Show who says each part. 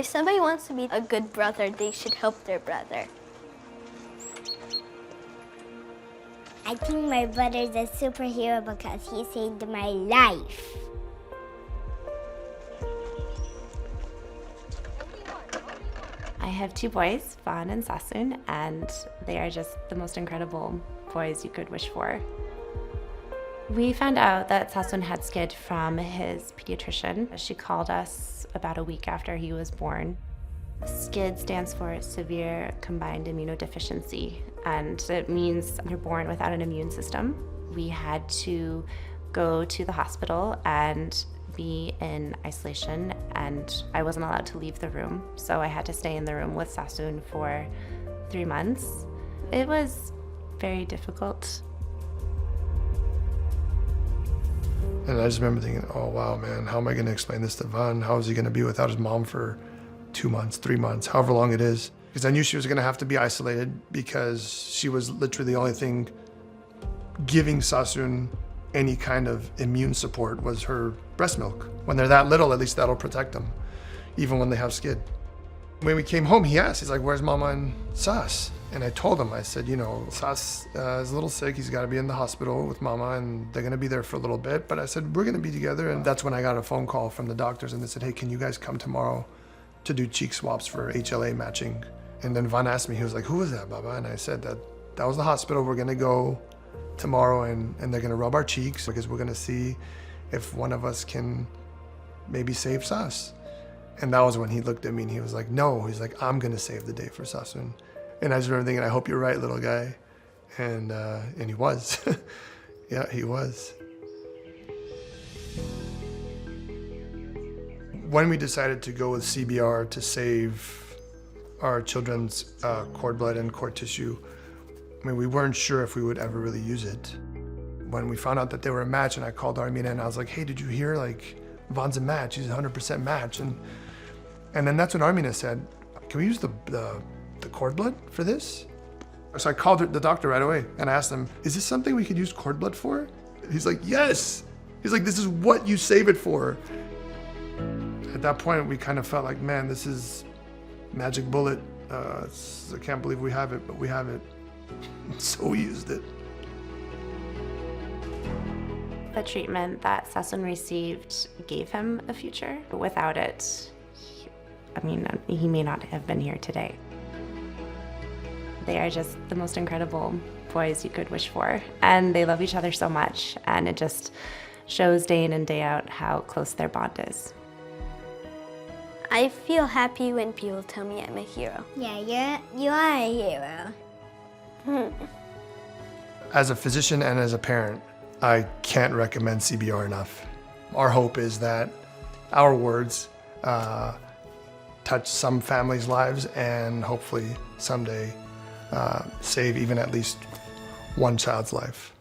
Speaker 1: If somebody wants to be a good brother, they should help their brother.
Speaker 2: I think my brother's a superhero because he saved my life.
Speaker 3: I have two boys, Vaughn and Sasoun, and they are just the most incredible boys you could wish for. We found out that Sasoun had SCID from his pediatrician. She called us about a week after he was born. SCID stands for Severe Combined Immunodeficiency, and it means you're born without an immune system. We had to go to the hospital and be in isolation, and I wasn't allowed to leave the room, so I had to stay in the room with Sasoun for 3 months. It was very difficult.
Speaker 4: And I just remember thinking, oh wow, man, how am I gonna explain this to Vaughn? How is he gonna be without his mom for 2 months, 3 months, however long it is? Because I knew she was gonna have to be isolated because she was literally the only thing giving Sasoun any kind of immune support was her breast milk. When they're that little, at least that'll protect them, even when they have SCID. When we came home, he asked, he's like, where's Mama and Sas? And I told him, I said, you know, Sas is a little sick. He's got to be in the hospital with Mama, and they're going to be there for a little bit. But I said, we're going to be together. And that's when I got a phone call from the doctors, and they said, hey, can you guys come tomorrow to do cheek swaps for HLA matching? And then Vaughn asked me, he was like, who was that, Baba? And I said, that was the hospital. We're going to go tomorrow, and they're going to rub our cheeks because we're going to see if one of us can maybe save Sas. And that was when he looked at me and he was like, no, he's like, I'm going to save the day for Sasoun. And I just remember thinking, I hope you're right, little guy. And he was. Yeah, he was. When we decided to go with CBR to save our children's cord blood and cord tissue, I mean, we weren't sure if we would ever really use it. When we found out that they were a match, and I called Armina and I was like, hey, did you hear, like, Vaughn's a match, he's a 100% match. And then that's when Armina said, can we use the cord blood for this? So I called the doctor right away and I asked him, is this something we could use cord blood for? He's like, yes. He's like, this is what you save it for. At that point, we kind of felt like, man, this is magic bullet. I can't believe we have it, but we have it. So we used it.
Speaker 3: The treatment that Sasoun received gave him a future. Without it, he may not have been here today. They are just the most incredible boys you could wish for, and they love each other so much, and it just shows day in and day out how close their bond is.
Speaker 1: I feel happy when people tell me I'm a hero.
Speaker 2: Yeah, you are a hero.
Speaker 4: As a physician and as a parent, I can't recommend CBR enough. Our hope is that our words touch some families' lives and hopefully someday save even at least one child's life.